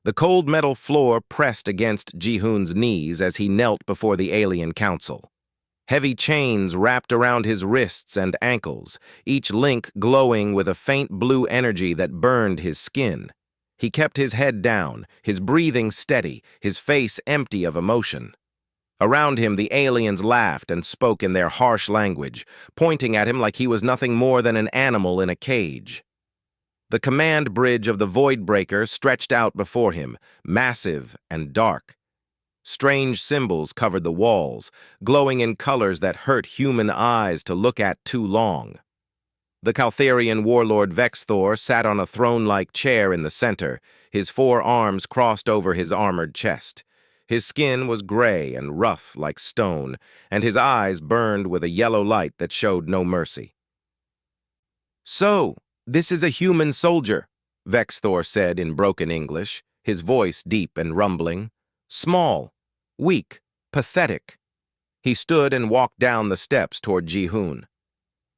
The cold metal floor pressed against Ji-hoon's knees as he knelt before the alien council. Heavy chains wrapped around his wrists and ankles, each link glowing with a faint blue energy that burned his skin. He kept his head down, his breathing steady, his face empty of emotion. Around him, the aliens laughed and spoke in their harsh language, pointing at him like he was nothing more than an animal in a cage. The command bridge of the Voidbreaker stretched out before him, massive and dark. Strange symbols covered the walls, glowing in colors that hurt human eyes to look at too long. The Caltharian warlord Vexthor sat on a throne-like chair in the center, his 4 arms crossed over his armored chest. His skin was gray and rough like stone, and his eyes burned with a yellow light that showed no mercy. "So, this is a human soldier," Vexthor said in broken English, his voice deep and rumbling. "Small, weak, pathetic." He stood and walked down the steps toward Ji-hoon.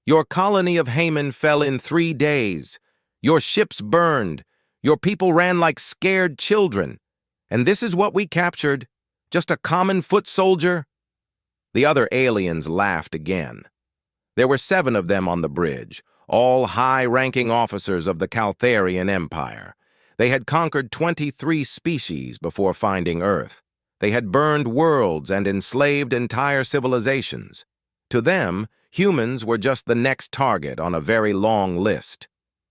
"Your colony of Haman fell in 3 days. Your ships burned. Your people ran like scared children. And this is what we captured? Just a common foot soldier?" The other aliens laughed again. There were 7 of them on the bridge, all high-ranking officers of the Caltharian Empire. They had conquered 23 species before finding Earth. They had burned worlds and enslaved entire civilizations. To them, humans were just the next target on a very long list.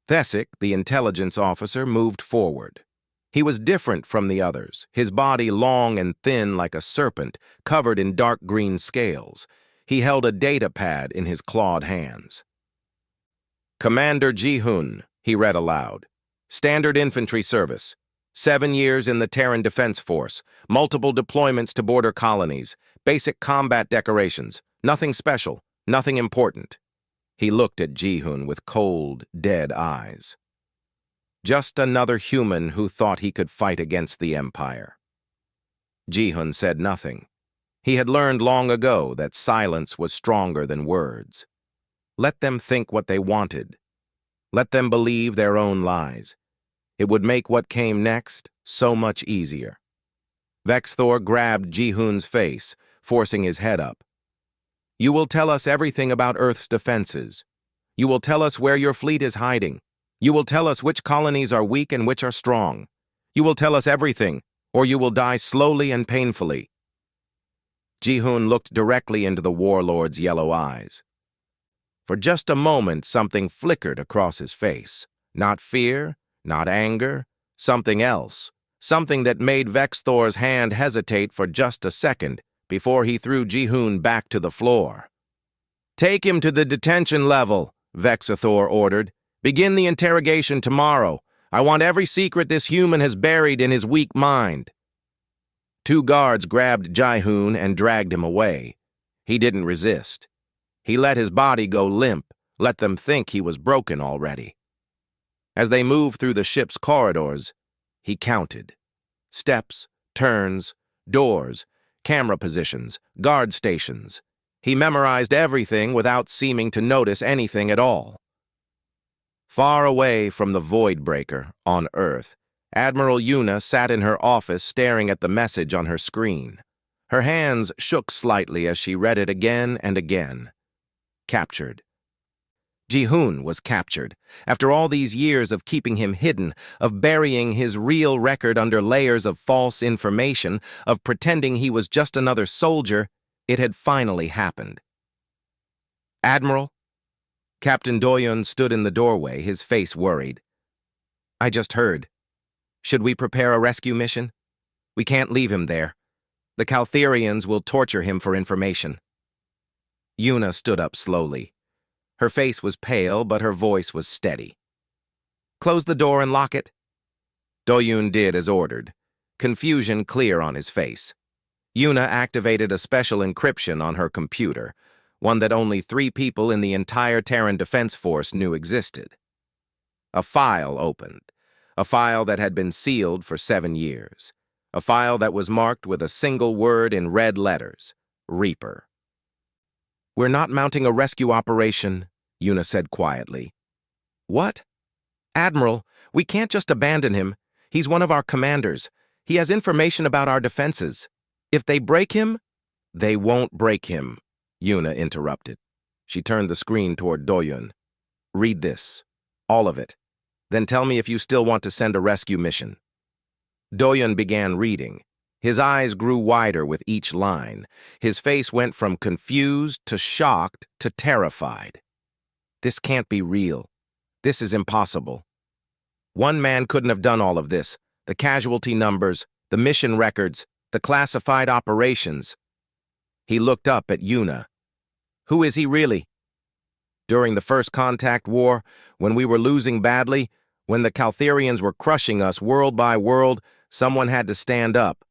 Thesic, the intelligence officer, moved forward. He was different from the others, his body long and thin like a serpent, covered in dark green scales. He held a data pad in his clawed hands. "Commander Ji-hoon," he read aloud. "Standard infantry service. 7 years in the Terran Defense Force, multiple deployments to border colonies, basic combat decorations, nothing special, nothing important." He looked at Ji-hoon with cold, dead eyes. Just another human who thought he could fight against the Empire. Ji-hoon said nothing. He had learned long ago that silence was stronger than words. Let them think what they wanted. Let them believe their own lies. It would make what came next so much easier. Vexthor grabbed Ji-hoon's face, forcing his head up. "You will tell us everything about Earth's defenses. You will tell us where your fleet is hiding. You will tell us which colonies are weak and which are strong. You will tell us everything, or you will die slowly and painfully." Ji-hoon looked directly into the warlord's yellow eyes. For just a moment, something flickered across his face. Not fear, not anger, something else. Something that made Vexthor's hand hesitate for just a second before he threw Ji-hoon back to the floor. "Take him to the detention level," Vexthor ordered. "Begin the interrogation tomorrow. I want every secret this human has buried in his weak mind." 2 guards grabbed Ji-hoon and dragged him away. He didn't resist. He let his body go limp, let them think he was broken already. As they moved through the ship's corridors, he counted. Steps, turns, doors, camera positions, guard stations. He memorized everything without seeming to notice anything at all. Far away from the Voidbreaker, on Earth, Admiral Yuna sat in her office staring at the message on her screen. Her hands shook slightly as she read it again and again. Captured. Ji-hoon was captured. After all these years of keeping him hidden, of burying his real record under layers of false information, of pretending he was just another soldier, it had finally happened. "Admiral?" Captain Doyun stood in the doorway, his face worried. "I just heard. Should we prepare a rescue mission? We can't leave him there. The Caltharians will torture him for information." Yuna stood up slowly. Her face was pale, but her voice was steady. "Close the door and lock it." Doyun did as ordered, confusion clear on his face. Yuna activated a special encryption on her computer, one that only 3 people in the entire Terran Defense Force knew existed. A file opened, a file that had been sealed for 7 years, a file that was marked with a single word in red letters, Reaper. "We're not mounting a rescue operation," Yuna said quietly. "What?" "Admiral, we can't just abandon him. He's one of our commanders. He has information about our defenses. If they break him, they won't break him, Yuna interrupted. She turned the screen toward Doyun. Read this. All of it. Then tell me if you still want to send a rescue mission. Doyun began reading. His eyes grew wider with each line. His face went from confused to shocked to terrified. This can't be real. This is impossible. One man couldn't have done all of this. The casualty numbers, the mission records, the classified operations. He looked up at Yuna. Who is he really? During the first contact war, when we were losing badly, when the Caltherians were crushing us world by world, someone had to stand up.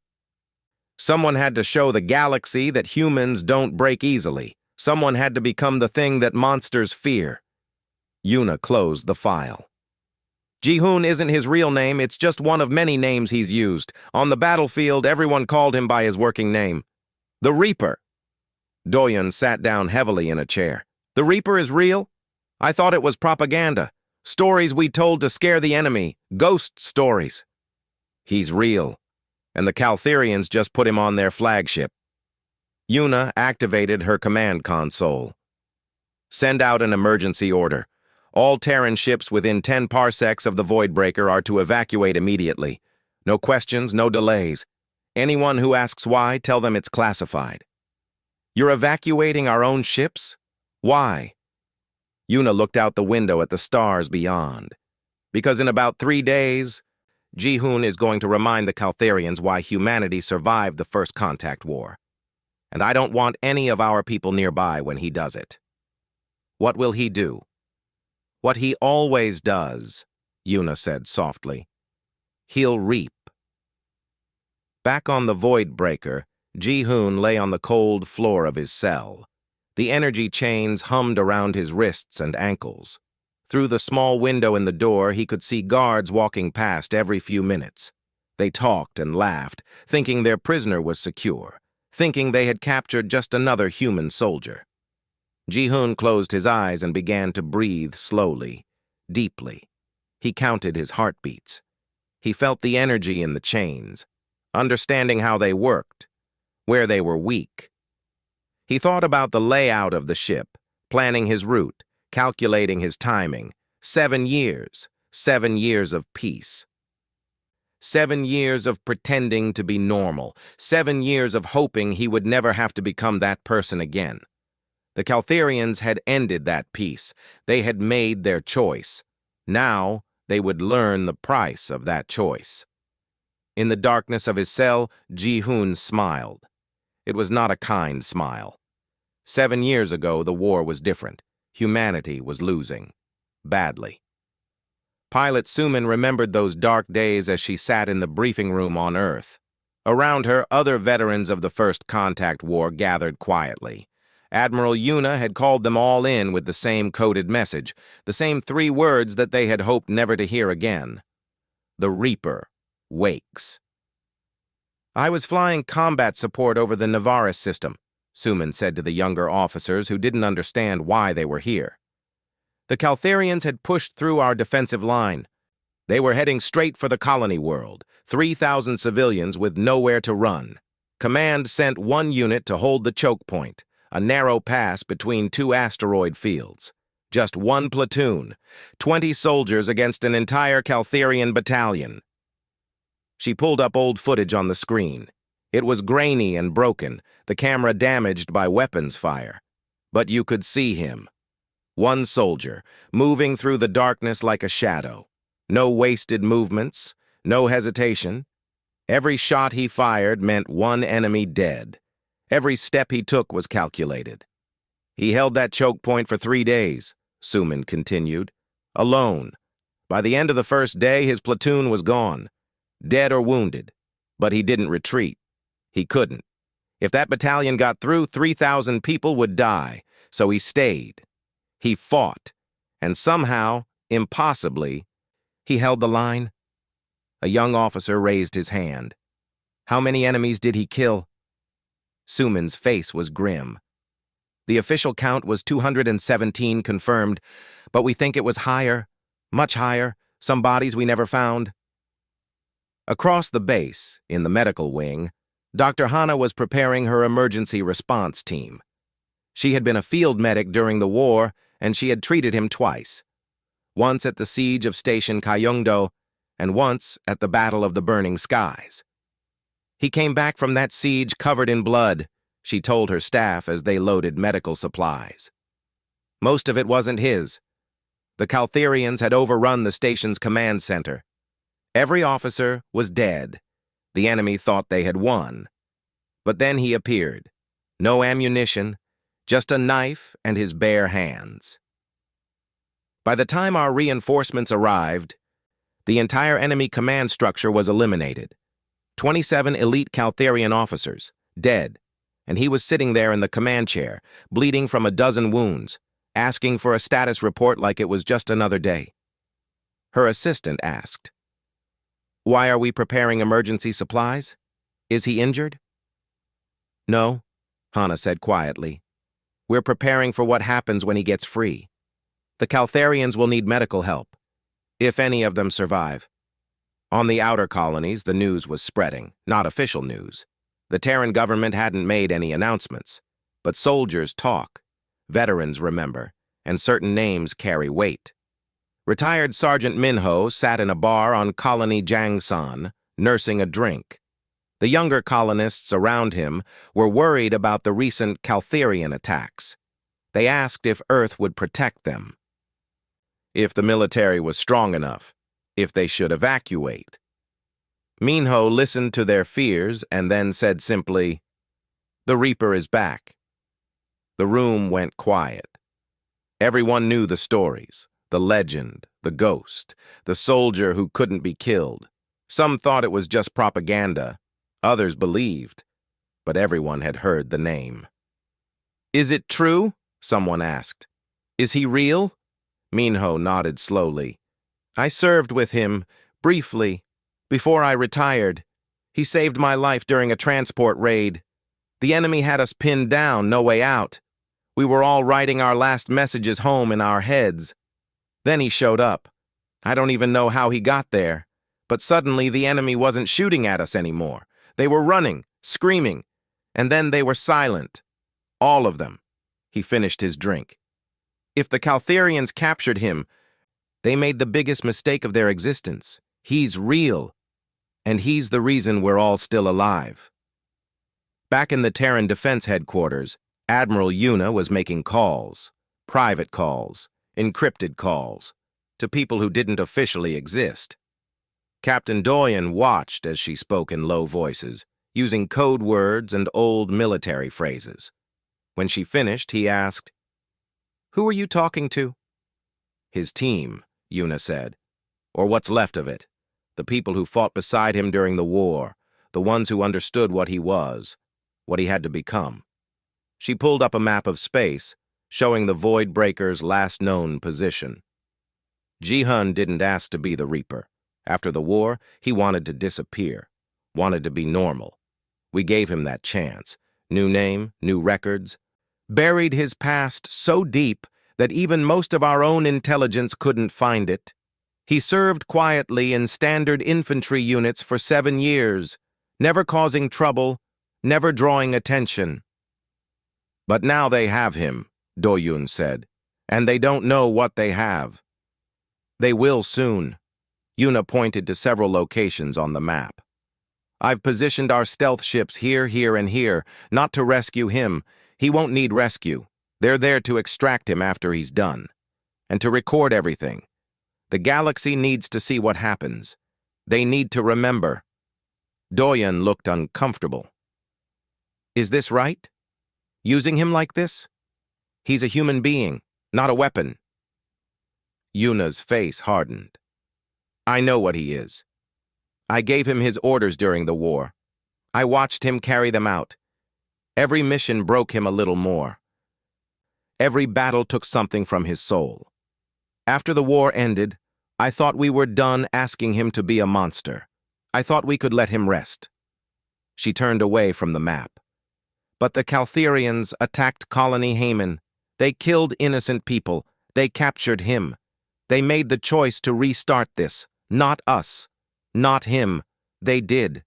Someone had to show the galaxy that humans don't break easily. Someone had to become the thing that monsters fear. Yuna closed the file. Ji-hoon isn't his real name, it's just one of many names he's used. On the battlefield, everyone called him by his working name. The Reaper. Doyun sat down heavily in a chair. The Reaper is real? I thought it was propaganda. Stories we told to scare the enemy. Ghost stories. He's real. And the Caltherians just put him on their flagship. Yuna activated her command console. Send out an emergency order. All Terran ships within 10 parsecs of the Voidbreaker are to evacuate immediately. No questions, no delays. Anyone who asks why, tell them it's classified. You're evacuating our own ships? Why? Yuna looked out the window at the stars beyond. Because in about 3 days, Ji-hoon is going to remind the Caltherians why humanity survived the first contact war. And I don't want any of our people nearby when he does it. What will he do? What he always does, Yuna said softly. He'll reap. Back on the Voidbreaker, Ji-hoon lay on the cold floor of his cell. The energy chains hummed around his wrists and ankles. Through the small window in the door, he could see guards walking past every few minutes. They talked and laughed, thinking their prisoner was secure, thinking they had captured just another human soldier. Ji-hoon closed his eyes and began to breathe slowly, deeply. He counted his heartbeats. He felt the energy in the chains, understanding how they worked, where they were weak. He thought about the layout of the ship, planning his route, calculating his timing. 7 years, 7 years of peace. 7 years of pretending to be normal, 7 years of hoping he would never have to become that person again. The Caltherians had ended that peace. They had made their choice. Now they would learn the price of that choice. In the darkness of his cell, Ji-hoon smiled. It was not a kind smile. 7 years ago, the war was different. Humanity was losing. Badly. Pilot Suman remembered those dark days as she sat in the briefing room on Earth. Around her, other veterans of the First Contact War gathered quietly. Admiral Yuna had called them all in with the same coded message, the same 3 words that they had hoped never to hear again. The Reaper wakes. I was flying combat support over the Navaris system, Suman said to the younger officers who didn't understand why they were here. The Caltherians had pushed through our defensive line. They were heading straight for the colony world, 3,000 civilians with nowhere to run. Command sent 1 unit to hold the choke point, a narrow pass between 2 asteroid fields. Just 1 platoon, 20 soldiers against an entire Caltherian battalion. She pulled up old footage on the screen. It was grainy and broken, the camera damaged by weapons fire. But you could see him. 1 soldier, moving through the darkness like a shadow. No wasted movements, no hesitation. Every shot he fired meant 1 enemy dead. Every step he took was calculated. He held that choke point for 3 days, Suman continued. Alone. By the end of the first day, his platoon was gone. Dead or wounded. But he didn't retreat. He couldn't. If that battalion got through, 3,000 people would die. So he stayed. He fought. And somehow, impossibly, he held the line. A young officer raised his hand. How many enemies did he kill? Suman's face was grim. The official count was 217 confirmed, but we think it was higher, much higher, some bodies we never found. Across the base, in the medical wing, Dr. Hana was preparing her emergency response team. She had been a field medic during the war, and she had treated him twice. Once at the siege of Station Kayongdo, and once at the Battle of the Burning Skies. He came back from that siege covered in blood, she told her staff as they loaded medical supplies. Most of it wasn't his. The Caltherians had overrun the station's command center. Every officer was dead. The enemy thought they had won. But then he appeared. No ammunition, just a knife and his bare hands. By the time our reinforcements arrived, the entire enemy command structure was eliminated. 27 elite Caltherian officers, dead, and he was sitting there in the command chair, bleeding from a dozen wounds, asking for a status report like it was just another day. Her assistant asked, "Why are we preparing emergency supplies? Is he injured?" "No," Hana said quietly. "We're preparing for what happens when he gets free. The Caltherians will need medical help, if any of them survive." On the outer colonies, the news was spreading, not official news. The Terran government hadn't made any announcements, but soldiers talk, veterans remember, and certain names carry weight. Retired Sergeant Minho sat in a bar on Colony Jangsan, nursing a drink. The younger colonists around him were worried about the recent Caltherian attacks. They asked if Earth would protect them, if the military was strong enough, if they should evacuate. Minho listened to their fears and then said simply, "The Reaper is back." The room went quiet. Everyone knew the stories, the legend, the ghost, the soldier who couldn't be killed. Some thought it was just propaganda. Others believed, but everyone had heard the name. "Is it true?" someone asked. "Is he real?" Minho nodded slowly. "I served with him, briefly, before I retired. He saved my life during a transport raid. The enemy had us pinned down, no way out. We were all writing our last messages home in our heads. Then he showed up. I don't even know how he got there. But suddenly the enemy wasn't shooting at us anymore. They were running, screaming, and then they were silent. All of them." He finished his drink. "If the Caltherians captured him, they made the biggest mistake of their existence. He's real, and he's the reason we're all still alive." Back in the Terran Defense Headquarters, Admiral Yuna was making calls, private calls, encrypted calls, to people who didn't officially exist. Captain Doyen watched as she spoke in low voices, using code words and old military phrases. When she finished, he asked, "Who are you talking to?" "His team," Yuna said. "Or what's left of it. The people who fought beside him during the war, the ones who understood what he was, what he had to become." She pulled up a map of space, showing the Void Breaker's last known position. Ji-hun didn't ask to be the Reaper. After the war, he wanted to disappear, wanted to be normal. We gave him that chance. New name, new records. Buried his past so deep that even most of our own intelligence couldn't find it. He served quietly in standard infantry units for 7 years, never causing trouble, never drawing attention. "But now they have him," Doyun said, "and they don't know what they have." "They will soon." Yuna pointed to several locations on the map. "I've positioned our stealth ships here, here, and here, not to rescue him. He won't need rescue. They're there to extract him after he's done. And to record everything. The galaxy needs to see what happens. They need to remember." Doyen looked uncomfortable. "Is this right? Using him like this? He's a human being, not a weapon." Yuna's face hardened. "I know what he is. I gave him his orders during the war. I watched him carry them out. Every mission broke him a little more. Every battle took something from his soul. After the war ended, I thought we were done asking him to be a monster. I thought we could let him rest." She turned away from the map. "But the Caltherians attacked Colony Haman. They killed innocent people. They captured him. They made the choice to restart this. Not us. Not him. They did,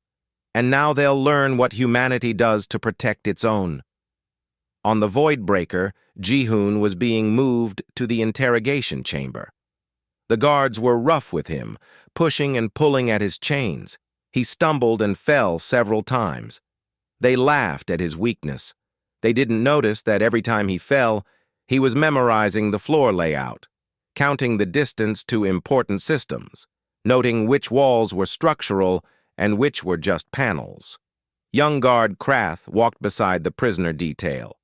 and now they'll learn what humanity does to protect its own. On the Void Breaker, Ji-hoon was being moved to the interrogation chamber. The guards were rough with him, pushing and pulling at his chains. He stumbled and fell several times. They laughed at his weakness. They didn't notice that every time he fell, he was memorizing the floor layout, counting the distance to important systems, noting which walls were structural and which were just panels. Young guard Krath walked beside the prisoner detail.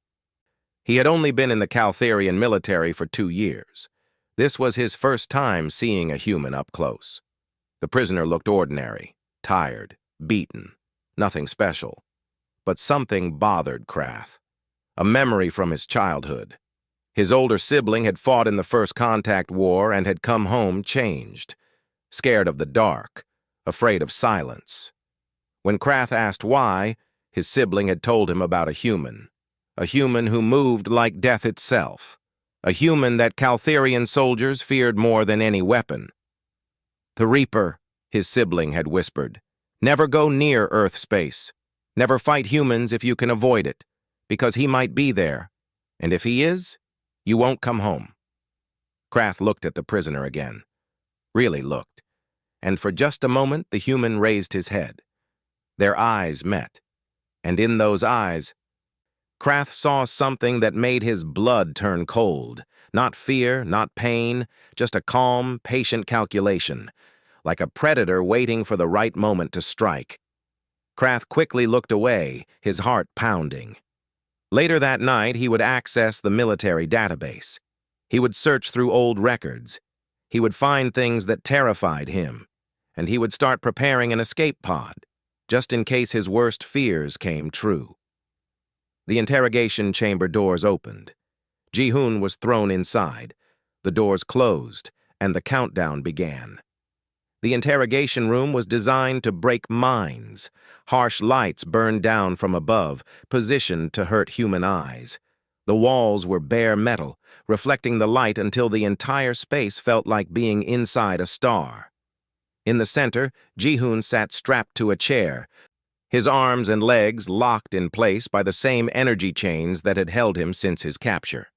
He had only been in the Caltherian military for 2 years. This was his first time seeing a human up close. The prisoner looked ordinary, tired, beaten, nothing special. But something bothered Krath. A memory from his childhood. His older sibling had fought in the First Contact War and had come home changed, scared of the dark, afraid of silence. When Krath asked why, his sibling had told him about a human who moved like death itself, a human that Caltherian soldiers feared more than any weapon. "The Reaper," his sibling had whispered. "Never go near Earth space. Never fight humans if you can avoid it, because he might be there, and if he is, you won't come home." Krath looked at the prisoner again. Really looked. And for just a moment the human raised his head. Their eyes met. And in those eyes, Krath saw something that made his blood turn cold. Not fear, not pain, just a calm, patient calculation, like a predator waiting for the right moment to strike. Krath quickly looked away, his heart pounding. Later that night, he would access the military database. He would search through old records. He would find things that terrified him, and he would start preparing an escape pod, just in case his worst fears came true. The interrogation chamber doors opened. Ji-hoon was thrown inside. The doors closed, and the countdown began. The interrogation room was designed to break minds. Harsh lights burned down from above, positioned to hurt human eyes. The walls were bare metal, reflecting the light until the entire space felt like being inside a star. In the center, Ji-hoon sat strapped to a chair, his arms and legs locked in place by the same energy chains that had held him since his capture.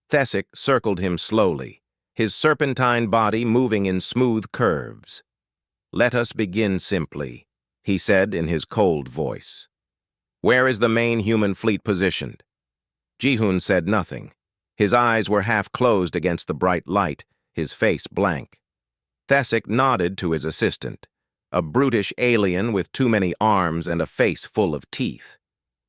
Thesic circled him slowly, his serpentine body moving in smooth curves. "Let us begin simply," he said in his cold voice. "Where is the main human fleet positioned?" Ji-hoon said nothing. His eyes were half closed against the bright light, his face blank. Thesic nodded to his assistant, a brutish alien with too many arms and a face full of teeth.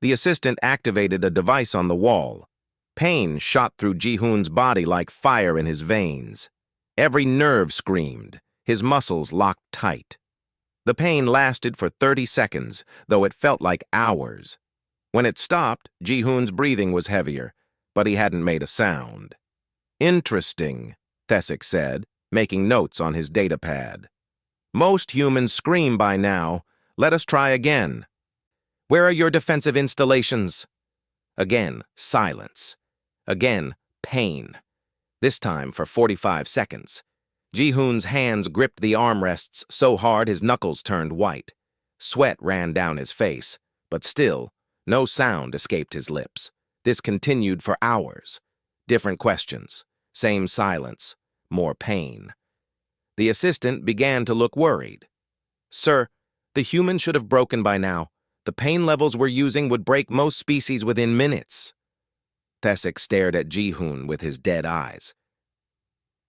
The assistant activated a device on the wall. Pain shot through Ji-hoon's body like fire in his veins. Every nerve screamed, his muscles locked tight. The pain lasted for 30 seconds, though it felt like hours. When it stopped, Ji-hoon's breathing was heavier, but he hadn't made a sound. "Interesting," Thesic said, making notes on his datapad. "Most humans scream by now. Let us try again. Where are your defensive installations?" Again, silence. Again, pain. This time for 45 seconds. Ji-hoon's hands gripped the armrests so hard his knuckles turned white. Sweat ran down his face, but still, no sound escaped his lips. This continued for hours. Different questions, same silence, more pain. The assistant began to look worried. "Sir, the human should have broken by now. The pain levels we're using would break most species within minutes." Thesic stared at Ji-hoon with his dead eyes.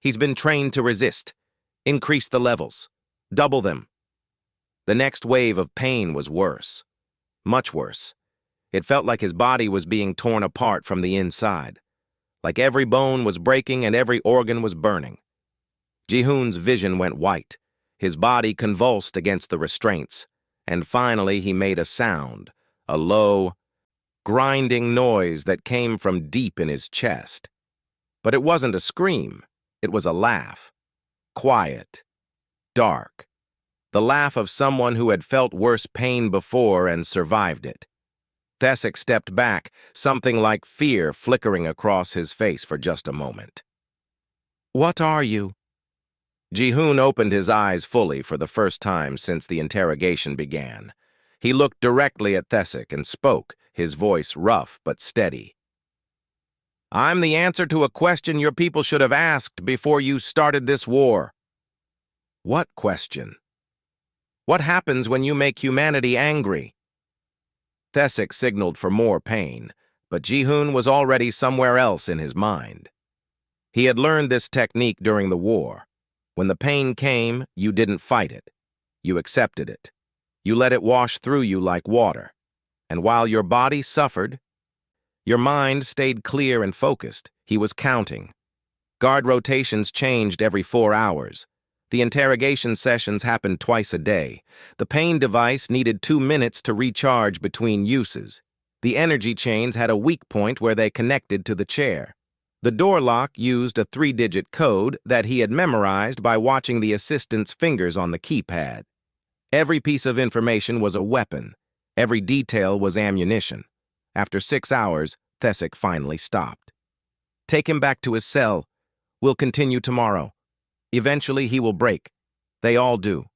"He's been trained to resist. Increase the levels. Double them." The next wave of pain was worse. Much worse. It felt like his body was being torn apart from the inside. Like every bone was breaking and every organ was burning. Ji-hoon's vision went white. His body convulsed against the restraints. And finally he made a sound, a low, grinding noise that came from deep in his chest. But it wasn't a scream. It was a laugh. Quiet. Dark. The laugh of someone who had felt worse pain before and survived it. Thesic stepped back, something like fear flickering across his face for just a moment. "What are you?" Ji-hoon opened his eyes fully for the first time since the interrogation began. He looked directly at Thesic and spoke, his voice rough but steady. "I'm the answer to a question your people should have asked before you started this war." "What question?" "What happens when you make humanity angry?" Thesic signaled for more pain, but Ji-hoon was already somewhere else in his mind. He had learned this technique during the war. When the pain came, you didn't fight it. You accepted it. You let it wash through you like water. And while your body suffered, your mind stayed clear and focused. He was counting. Guard rotations changed every 4 hours. The interrogation sessions happened twice a day. The pain device needed 2 minutes to recharge between uses. The energy chains had a weak point where they connected to the chair. The door lock used a 3-digit code that he had memorized by watching the assistant's fingers on the keypad. Every piece of information was a weapon. Every detail was ammunition. After 6 hours, Thesic finally stopped. "Take him back to his cell. We'll continue tomorrow. Eventually he will break. They all do."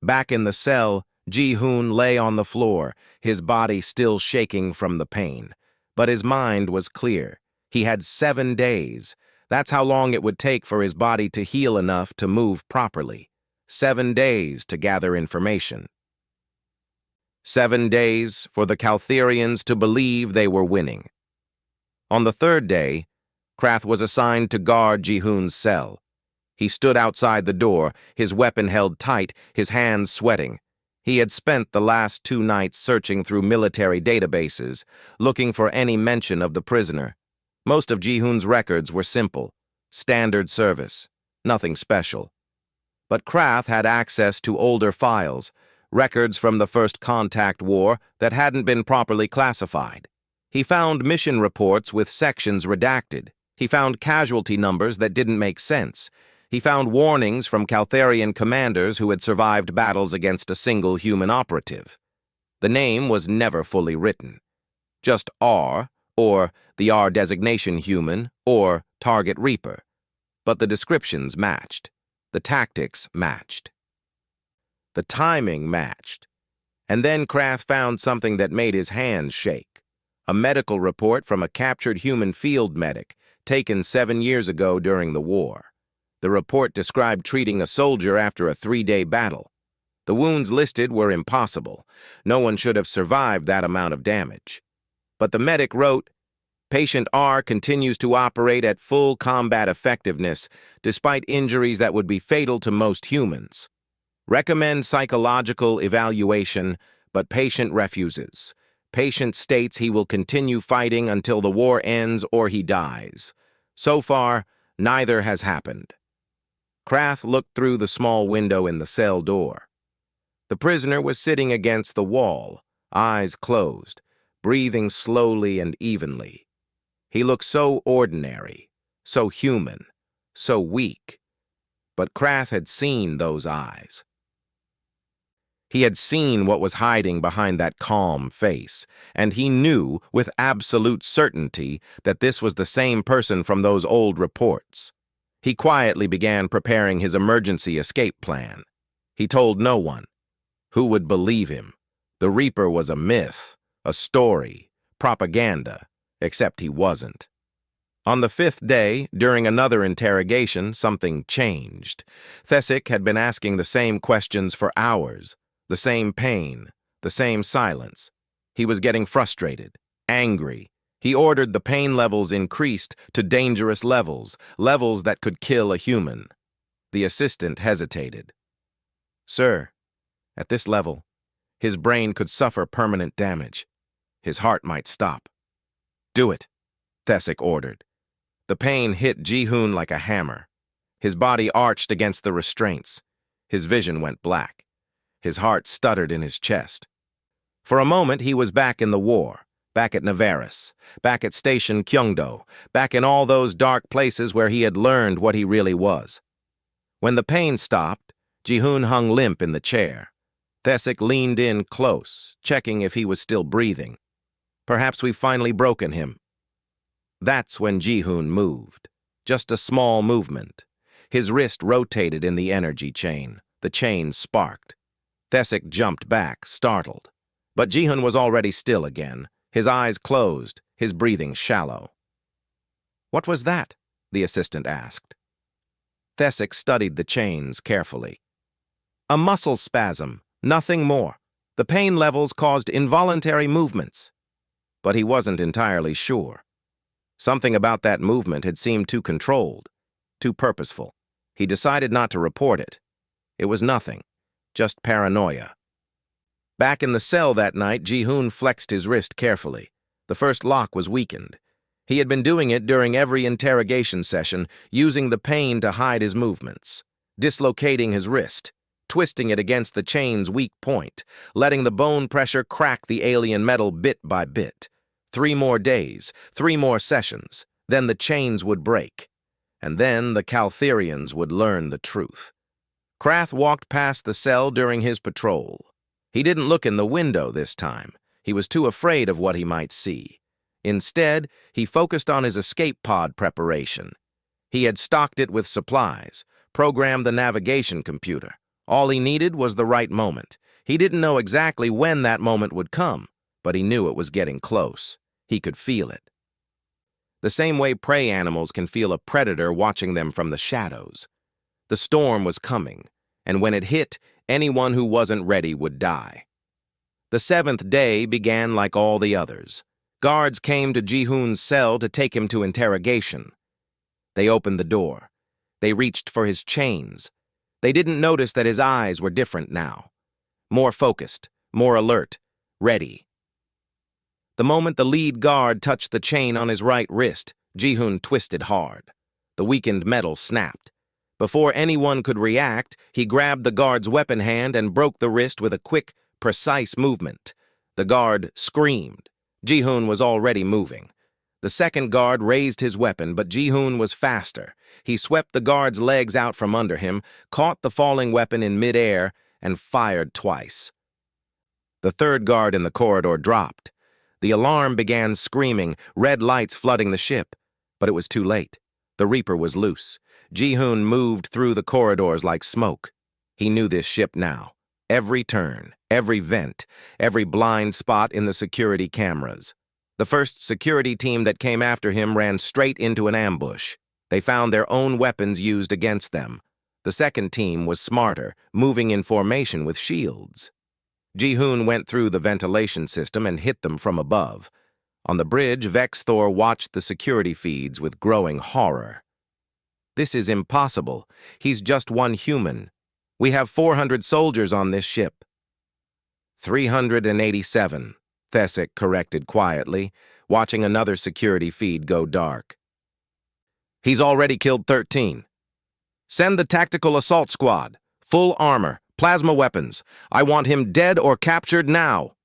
Back in the cell, Ji-hoon lay on the floor, his body still shaking from the pain. But his mind was clear. He had 7 days. That's how long it would take for his body to heal enough to move properly. 7 days to gather information. 7 days for the Caltherians to believe they were winning. On the 3rd day, Krath was assigned to guard Ji-hoon's cell. He stood outside the door, his weapon held tight, his hands sweating. He had spent the last 2 nights searching through military databases, looking for any mention of the prisoner. Most of Ji-hoon's records were simple, standard service, nothing special. But Krath had access to older files, records from the First Contact War that hadn't been properly classified. He found mission reports with sections redacted. He found casualty numbers that didn't make sense. He found warnings from Caltherian commanders who had survived battles against a single human operative. The name was never fully written. Just R, or the R designation human, or target Reaper. But the descriptions matched. The tactics matched. The timing matched. And then Krath found something that made his hands shake. A medical report from a captured human field medic, taken 7 years ago during the war. The report described treating a soldier after a 3-day battle. The wounds listed were impossible. No one should have survived that amount of damage. But the medic wrote, "Patient R continues to operate at full combat effectiveness, despite injuries that would be fatal to most humans. Recommend psychological evaluation, but patient refuses. Patient states he will continue fighting until the war ends or he dies. So far, neither has happened." Krath looked through the small window in the cell door. The prisoner was sitting against the wall, eyes closed, breathing slowly and evenly. He looked so ordinary, so human, so weak. But Krath had seen those eyes. He had seen what was hiding behind that calm face, and he knew with absolute certainty that this was the same person from those old reports. He quietly began preparing his emergency escape plan. He told no one. Who would believe him? The Reaper was a myth, a story, propaganda, except he wasn't. On the 5th day, during another interrogation, something changed. Thesic had been asking the same questions for hours, the same pain, the same silence. He was getting frustrated, angry. He ordered the pain levels increased to dangerous levels, levels that could kill a human. The assistant hesitated. "Sir, at this level, his brain could suffer permanent damage. His heart might stop." "Do it," Thesic ordered. The pain hit Ji-hoon like a hammer. His body arched against the restraints. His vision went black. His heart stuttered in his chest. For a moment, he was back in the war. Back at Navaris, back at Station Kyungdo, back in all those dark places where he had learned what he really was. When the pain stopped, Ji-hoon hung limp in the chair. Thesic leaned in close, checking if he was still breathing. "Perhaps we've finally broken him." That's when Ji-hoon moved. Just a small movement. His wrist rotated in the energy chain. The chain sparked. Thesic jumped back, startled. But Ji-hoon was already still again, his eyes closed, his breathing shallow. "What was that?" the assistant asked. Thesic studied the chains carefully. "A muscle spasm, nothing more. The pain levels caused involuntary movements." But he wasn't entirely sure. Something about that movement had seemed too controlled, too purposeful. He decided not to report it. It was nothing, just paranoia. Back in the cell that night, Ji-hoon flexed his wrist carefully. The first lock was weakened. He had been doing it during every interrogation session, using the pain to hide his movements, dislocating his wrist, twisting it against the chain's weak point, letting the bone pressure crack the alien metal bit by bit. 3 more days, 3 more sessions, then the chains would break. And then the Caltherians would learn the truth. Krath walked past the cell during his patrol. He didn't look in the window this time. He was too afraid of what he might see. Instead, he focused on his escape pod preparation. He had stocked it with supplies, programmed the navigation computer. All he needed was the right moment. He didn't know exactly when that moment would come, but he knew it was getting close. He could feel it. The same way prey animals can feel a predator watching them from the shadows. The storm was coming, and when it hit, anyone who wasn't ready would die. The 7th day began like all the others. Guards came to Ji-hoon's cell to take him to interrogation. They opened the door. They reached for his chains. They didn't notice that his eyes were different now. More focused, more alert, ready. The moment the lead guard touched the chain on his right wrist, Ji-hoon twisted hard. The weakened metal snapped. Before anyone could react, he grabbed the guard's weapon hand and broke the wrist with a quick, precise movement. The guard screamed. Ji-hoon was already moving. The second guard raised his weapon, but Ji-hoon was faster. He swept the guard's legs out from under him, caught the falling weapon in midair, and fired twice. The third guard in the corridor dropped. The alarm began screaming, red lights flooding the ship. But it was too late. The Reaper was loose. Ji-hoon moved through the corridors like smoke. He knew this ship now. Every turn, every vent, every blind spot in the security cameras. The first security team that came after him ran straight into an ambush. They found their own weapons used against them. The second team was smarter, moving in formation with shields. Ji-hoon went through the ventilation system and hit them from above. On the bridge, Vex-Thor watched the security feeds with growing horror. "This is impossible. He's just one human. We have 400 soldiers on this ship." 387, Thesic corrected quietly, watching another security feed go dark. "He's already killed 13. Send the tactical assault squad. Full armor, plasma weapons. I want him dead or captured now."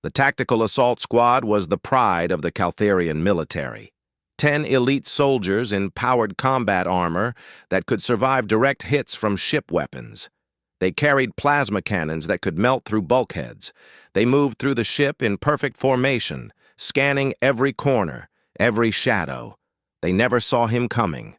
The tactical assault squad was the pride of the Caltherian military. 10 elite soldiers in powered combat armor that could survive direct hits from ship weapons. They carried plasma cannons that could melt through bulkheads. They moved through the ship in perfect formation, scanning every corner, every shadow. They never saw him coming.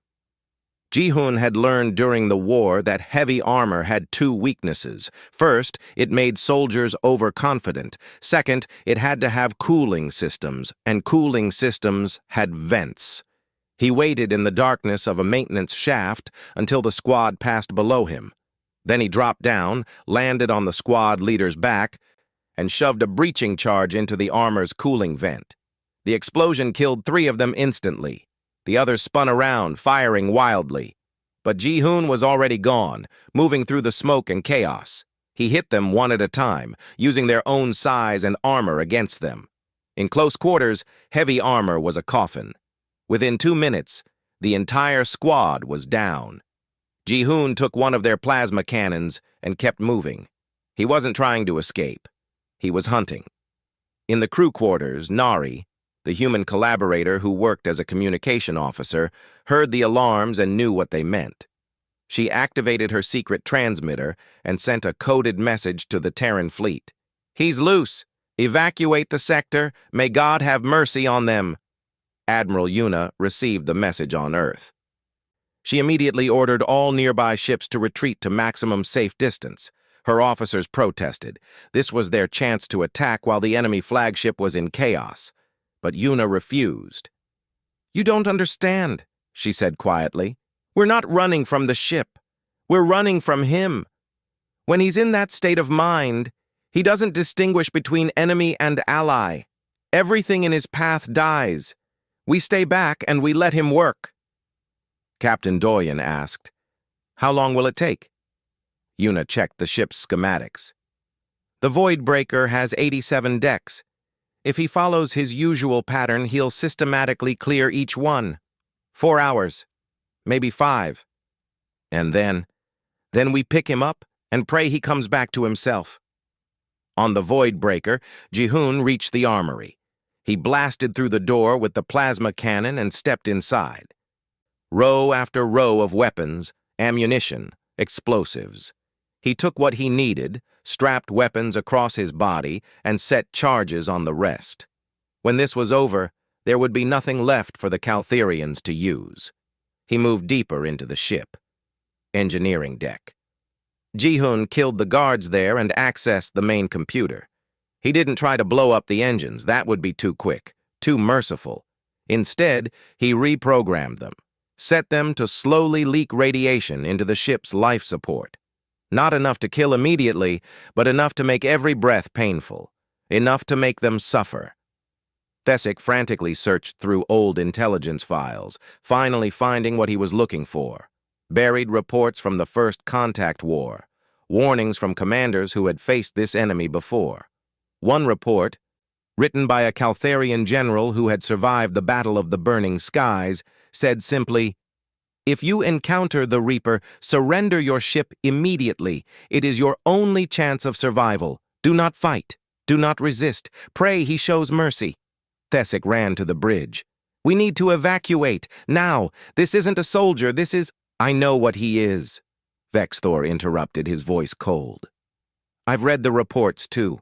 Ji-hoon had learned during the war that heavy armor had 2 weaknesses. First, it made soldiers overconfident. Second, it had to have cooling systems, and cooling systems had vents. He waited in the darkness of a maintenance shaft until the squad passed below him. Then he dropped down, landed on the squad leader's back, and shoved a breaching charge into the armor's cooling vent. The explosion killed 3 of them instantly. The others spun around, firing wildly. But Ji-hoon was already gone, moving through the smoke and chaos. He hit them one at a time, using their own size and armor against them. In close quarters, heavy armor was a coffin. Within 2 minutes, the entire squad was down. Ji-hoon took one of their plasma cannons and kept moving. He wasn't trying to escape. He was hunting. In the crew quarters, Nari, the human collaborator who worked as a communication officer, heard the alarms and knew what they meant. She activated her secret transmitter and sent a coded message to the Terran fleet. "He's loose. Evacuate the sector. May God have mercy on them." Admiral Yuna received the message on Earth. She immediately ordered all nearby ships to retreat to maximum safe distance. Her officers protested. This was their chance to attack while the enemy flagship was in chaos. But Yuna refused. "You don't understand," she said quietly. "We're not running from the ship. We're running from him. When he's in that state of mind, he doesn't distinguish between enemy and ally. Everything in his path dies. We stay back and we let him work." Captain Doyen asked, "How long will it take?" Yuna checked the ship's schematics. "The Void Breaker has 87 decks. If he follows his usual pattern, he'll systematically clear each one. 4 hours, maybe 5. And then we pick him up and pray he comes back to himself." On the Void Breaker, Ji-hoon reached the armory. He blasted through the door with the plasma cannon and stepped inside. Row after row of weapons, ammunition, explosives. He took what he needed, strapped weapons across his body, and set charges on the rest. When this was over, there would be nothing left for the Caltherians to use. He moved deeper into the ship. Engineering deck. Ji-hoon killed the guards there and accessed the main computer. He didn't try to blow up the engines. That would be too quick, too merciful. Instead, he reprogrammed them, set them to slowly leak radiation into the ship's life support. Not enough to kill immediately, but enough to make every breath painful, enough to make them suffer. Thesic frantically searched through old intelligence files, finally finding what he was looking for. Buried reports from the First Contact War, warnings from commanders who had faced this enemy before. One report, written by a Caltherian general who had survived the Battle of the Burning Skies, said simply, "If you encounter the Reaper, surrender your ship immediately. It is your only chance of survival. Do not fight. Do not resist. Pray he shows mercy." Thesic ran to the bridge. "We need to evacuate. Now. This isn't a soldier. This is—" "I know what he is," Vexthor interrupted, his voice cold. "I've read the reports, too.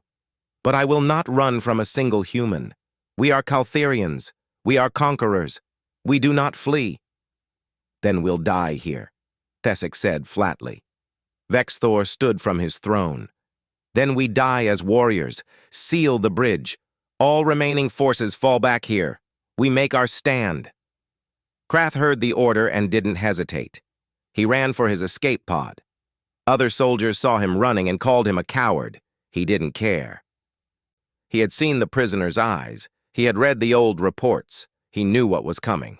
But I will not run from a single human. We are Caltherians. We are conquerors. We do not flee." "Then we'll die here," Thesic said flatly. Vexthor stood from his throne. "Then we die as warriors. Seal the bridge. All remaining forces fall back here. We make our stand." Krath heard the order and didn't hesitate. He ran for his escape pod. Other soldiers saw him running and called him a coward. He didn't care. He had seen the prisoner's eyes. He had read the old reports. He knew what was coming.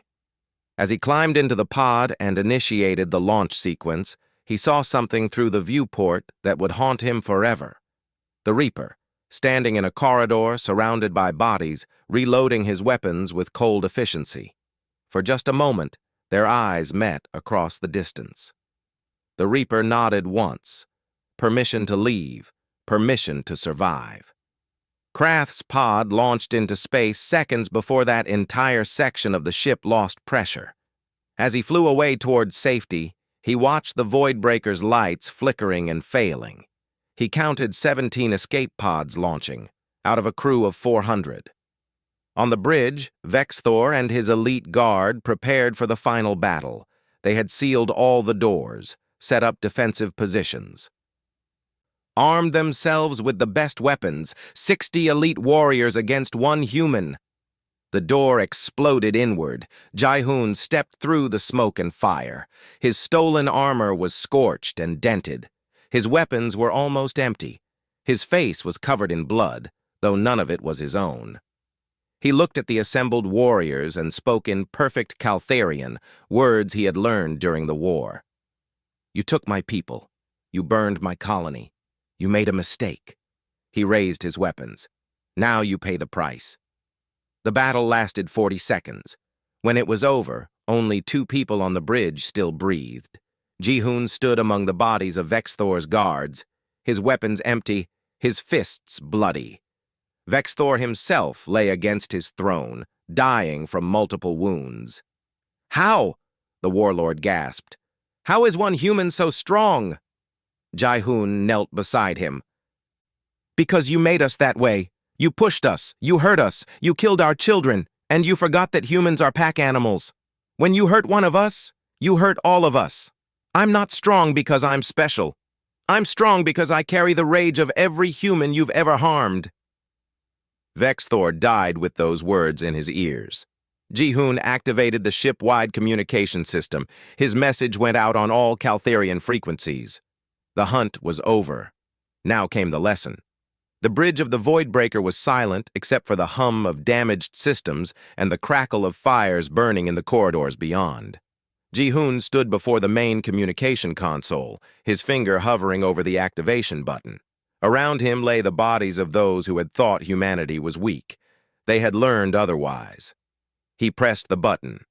As he climbed into the pod and initiated the launch sequence, he saw something through the viewport that would haunt him forever. The Reaper, standing in a corridor surrounded by bodies, reloading his weapons with cold efficiency. For just a moment, their eyes met across the distance. The Reaper nodded once. Permission to leave, permission to survive. Krath's pod launched into space seconds before that entire section of the ship lost pressure. As he flew away towards safety, he watched the Void Breaker's lights flickering and failing. He counted 17 escape pods launching, out of a crew of 400. On the bridge, Vexthor and his elite guard prepared for the final battle. They had sealed all the doors, set up defensive positions. Armed themselves with the best weapons, 60 elite warriors against 1 human. The door exploded inward. Ji-hoon stepped through the smoke and fire. His stolen armor was scorched and dented. His weapons were almost empty. His face was covered in blood, though none of it was his own. He looked at the assembled warriors and spoke in perfect Caltherian, words he had learned during the war. "You took my people. You burned my colony. You made a mistake." He raised his weapons. "Now you pay the price." The battle lasted 40 seconds. When it was over, only 2 people on the bridge still breathed. Ji-hoon stood among the bodies of Vexthor's guards, his weapons empty, his fists bloody. Vexthor himself lay against his throne, dying from multiple wounds. "How?" the warlord gasped. "How is 1 human so strong?" Ji-hoon knelt beside him. "Because you made us that way. You pushed us, you hurt us, you killed our children, and you forgot that humans are pack animals. When you hurt one of us, You hurt all of us. I'm not strong because I'm special. I'm strong because I carry the rage of every human you've ever harmed." Vexthor died with those words in his ears. Ji-hoon activated the ship-wide communication system. His message went out on all Caltherian frequencies. The hunt was over. Now came the lesson. The bridge of the Voidbreaker was silent except for the hum of damaged systems and the crackle of fires burning in the corridors beyond. Ji-hoon stood before the main communication console, his finger hovering over the activation button. Around him lay the bodies of those who had thought humanity was weak. They had learned otherwise. He pressed the button.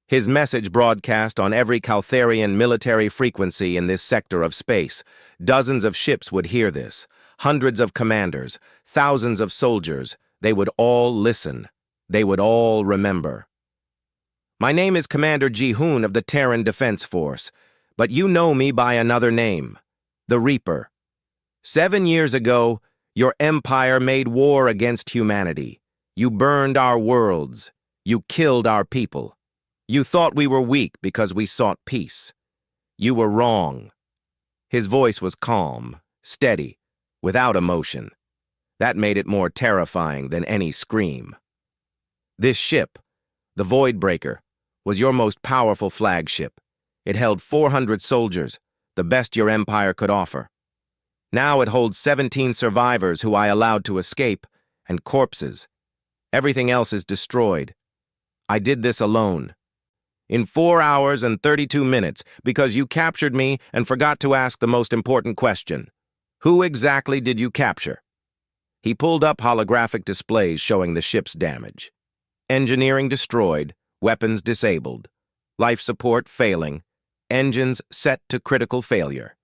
His message broadcast on every Caltherian military frequency in this sector of space. Dozens of ships would hear this. Hundreds of commanders, thousands of soldiers. They would all listen. They would all remember. "My name is Commander Ji-hoon of the Terran Defense Force, but you know me by another name, the Reaper. 7 years ago, your empire made war against humanity. You burned our worlds. You killed our people. You thought we were weak because we sought peace. You were wrong." His voice was calm, steady, without emotion. That made it more terrifying than any scream. "This ship, the Voidbreaker, was your most powerful flagship. It held 400 soldiers, the best your empire could offer. Now it holds 17 survivors who I allowed to escape, and corpses. Everything else is destroyed. I did this alone. In 4 hours and 32 minutes, because you captured me and forgot to ask the most important question. Who exactly did you capture?" He pulled up holographic displays showing the ship's damage. Engineering destroyed, weapons disabled, life support failing, engines set to critical failure.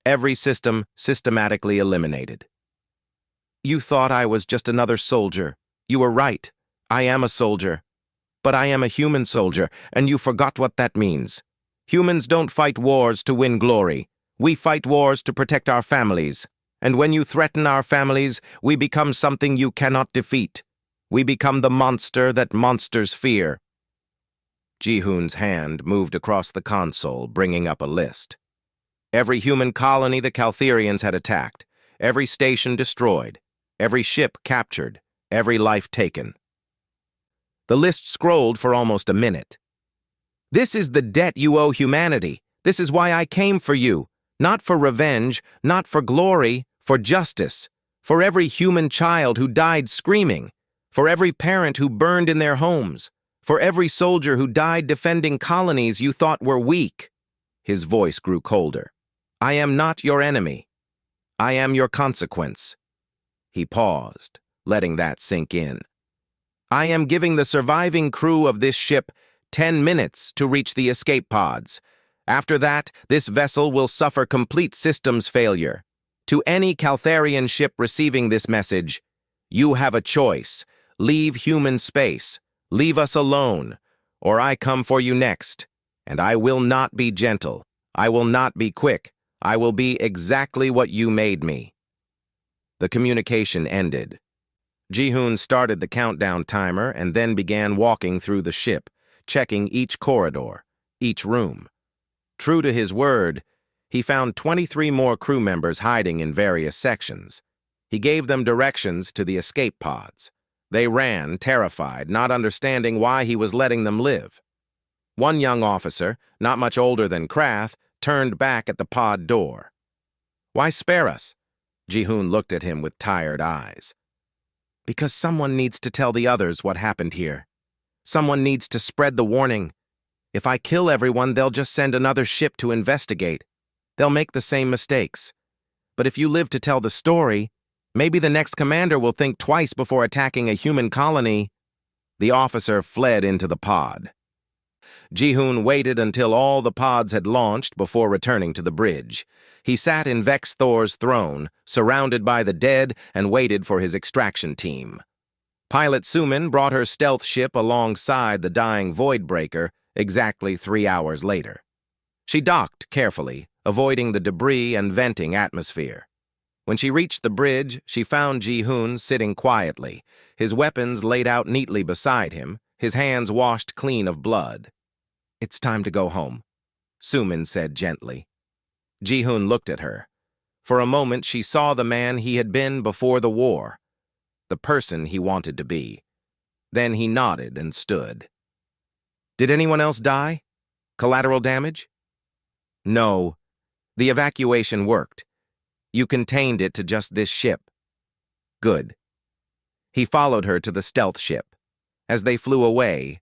Every system systematically eliminated. "You thought I was just another soldier. You were right. I am a soldier. But I am a human soldier, and you forgot what that means. Humans don't fight wars to win glory. We fight wars to protect our families. And when you threaten our families, we become something you cannot defeat. We become the monster that monsters fear." Ji-hoon's hand moved across the console, bringing up a list. Every human colony the Caltherians had attacked, every station destroyed, every ship captured, every life taken. The list scrolled for almost a minute. "This is the debt you owe humanity. This is why I came for you. Not for revenge, not for glory, for justice. For every human child who died screaming. For every parent who burned in their homes. For every soldier who died defending colonies you thought were weak." His voice grew colder. "I am not your enemy. I am your consequence." He paused, letting that sink in. "I am giving the surviving crew of this ship 10 minutes to reach the escape pods. After that, this vessel will suffer complete systems failure. To any Caltherian ship receiving this message, you have a choice. Leave human space. Leave us alone, or I come for you next. And I will not be gentle. I will not be quick. I will be exactly what you made me." The communication ended. Ji-hoon started the countdown timer and then began walking through the ship, checking each corridor, each room. True to his word, he found 23 more crew members hiding in various sections. He gave them directions to the escape pods. They ran, terrified, not understanding why he was letting them live. One young officer, not much older than Krath, turned back at the pod door. "Why spare us?" Ji-hoon looked at him with tired eyes. "Because someone needs to tell the others what happened here. Someone needs to spread the warning. If I kill everyone, they'll just send another ship to investigate. They'll make the same mistakes. But if you live to tell the story, maybe the next commander will think twice before attacking a human colony." The officer fled into the pod. Ji-hoon waited until all the pods had launched before returning to the bridge. He sat in Vexthor's throne, surrounded by the dead, and waited for his extraction team. Pilot Sumin brought her stealth ship alongside the dying Voidbreaker exactly 3 hours later. She docked carefully, avoiding the debris and venting atmosphere. When she reached the bridge, she found Ji-hoon sitting quietly, his weapons laid out neatly beside him, his hands washed clean of blood. It's time to go home, Sumin said gently. Ji-hoon looked at her. For a moment, she saw the man he had been before the war, the person he wanted to be. Then he nodded and stood. Did anyone else die? Collateral damage? No. The evacuation worked. You contained it to just this ship. Good. He followed her to the stealth ship. As they flew away,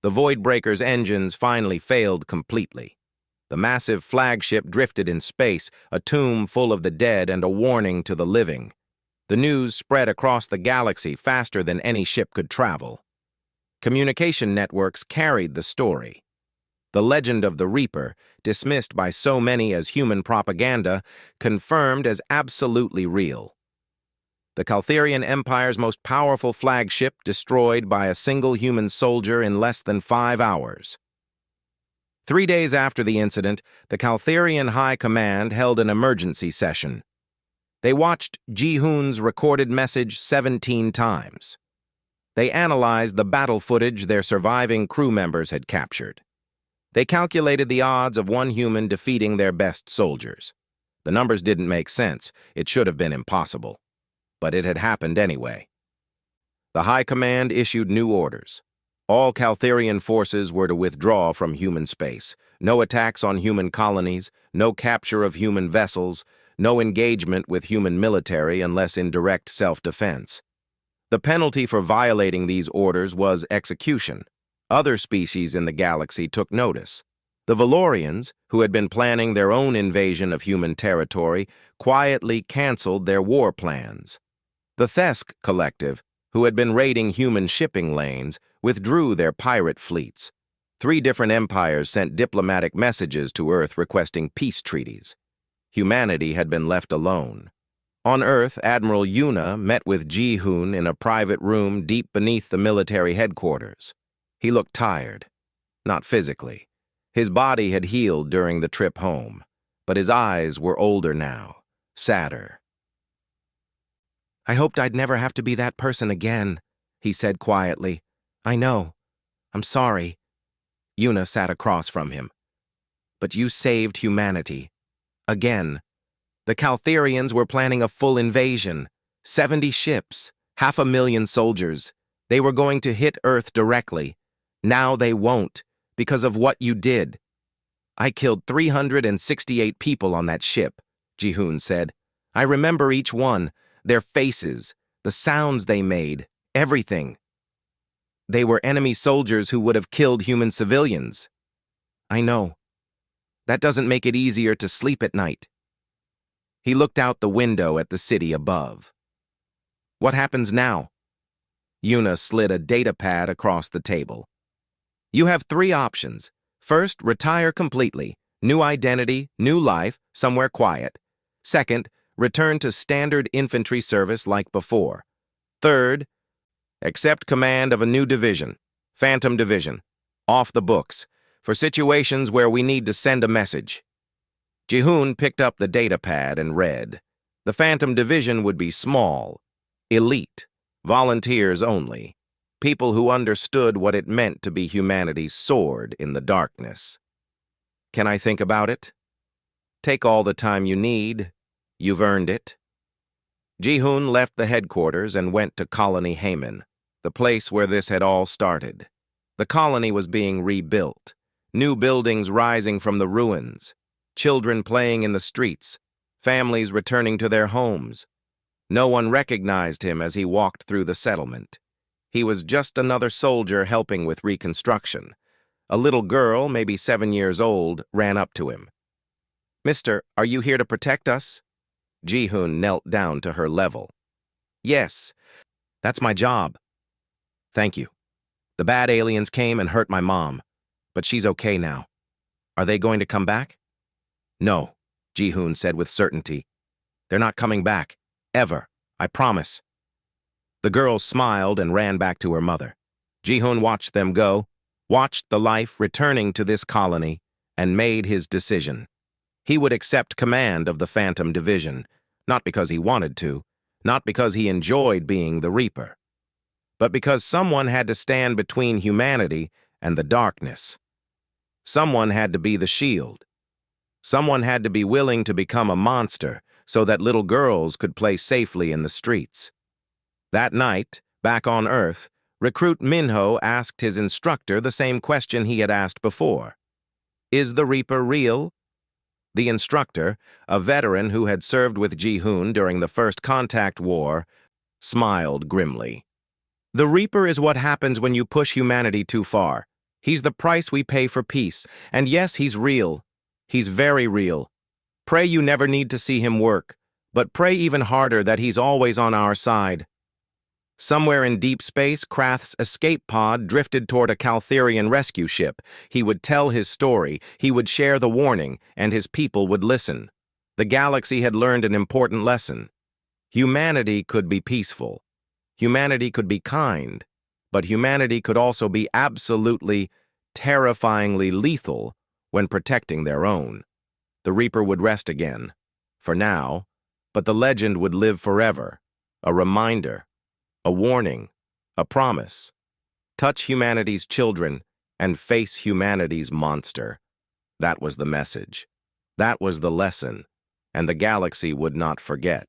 the Voidbreaker's engines finally failed completely. The massive flagship drifted in space, a tomb full of the dead and a warning to the living. The news spread across the galaxy faster than any ship could travel. Communication networks carried the story. The legend of the Reaper, dismissed by so many as human propaganda, confirmed as absolutely real. The Caltherian Empire's most powerful flagship destroyed by a single human soldier in less than 5 hours. 3 days after the incident, the Caltherian High Command held an emergency session. They watched Ji-hoon's recorded message 17 times. They analyzed the battle footage their surviving crew members had captured. They calculated the odds of one human defeating their best soldiers. The numbers didn't make sense. It should have been impossible. But it had happened anyway. The High Command issued new orders. All Caltherian forces were to withdraw from human space. No attacks on human colonies, no capture of human vessels, no engagement with human military unless in direct self-defense. The penalty for violating these orders was execution. Other species in the galaxy took notice. The Valorians, who had been planning their own invasion of human territory, quietly canceled their war plans. The Thesk Collective, who had been raiding human shipping lanes, withdrew their pirate fleets. 3 different empires sent diplomatic messages to Earth requesting peace treaties. Humanity had been left alone. On Earth, Admiral Yuna met with Ji-hoon in a private room deep beneath the military headquarters. He looked tired. Not physically. His body had healed during the trip home, but his eyes were older now, sadder. I hoped I'd never have to be that person again, he said quietly. I know. I'm sorry. Yuna sat across from him. But you saved humanity. Again. The Caltherians were planning a full invasion. 70 ships, 500,000 soldiers. They were going to hit Earth directly. Now they won't, because of what you did. I killed 368 people on that ship, Ji-hoon said. I remember each one, their faces, the sounds they made, everything. They were enemy soldiers who would have killed human civilians. I know. That doesn't make it easier to sleep at night. He looked out the window at the city above. What happens now? Yuna slid a data pad across the table. You have 3 options. First, retire completely. New identity, new life, somewhere quiet. Second, return to standard infantry service like before. Third, accept command of a new division, Phantom Division, off the books, for situations where we need to send a message. Ji-hoon picked up the data pad and read. The Phantom Division would be small, elite, volunteers only, people who understood what it meant to be humanity's sword in the darkness. Can I think about it? Take all the time you need. You've earned it. Ji-hoon left the headquarters and went to Colony Heyman, the place where this had all started. The colony was being rebuilt, new buildings rising from the ruins, children playing in the streets, families returning to their homes. No one recognized him as he walked through the settlement. He was just another soldier helping with reconstruction. A little girl, maybe 7 years old, ran up to him. Mister, are you here to protect us? Ji-hoon knelt down to her level. Yes, that's my job. Thank you. The bad aliens came and hurt my mom, but she's okay now. Are they going to come back? No, Ji-hoon said with certainty. They're not coming back. Ever. I promise. The girl smiled and ran back to her mother. Ji-hoon watched them go, watched the life returning to this colony, and made his decision. He would accept command of the Phantom Division, not because he wanted to, not because he enjoyed being the Reaper, but because someone had to stand between humanity and the darkness. Someone had to be the shield. Someone had to be willing to become a monster so that little girls could play safely in the streets. That night, back on Earth, recruit Minho asked his instructor the same question he had asked before. Is the Reaper real? The instructor, a veteran who had served with Ji-hoon during the First Contact War, smiled grimly. The Reaper is what happens when you push humanity too far. He's the price we pay for peace. And yes, he's real. He's very real. Pray you never need to see him work, but pray even harder that he's always on our side. Somewhere in deep space, Krath's escape pod drifted toward a Caltherian rescue ship. He would tell his story, he would share the warning, and his people would listen. The galaxy had learned an important lesson. Humanity could be peaceful. Humanity could be kind. But humanity could also be absolutely, terrifyingly lethal when protecting their own. The Reaper would rest again, for now, but the legend would live forever, a reminder, a warning, a promise. Touch humanity's children and face humanity's monster. That was the message. That was the lesson, and the galaxy would not forget.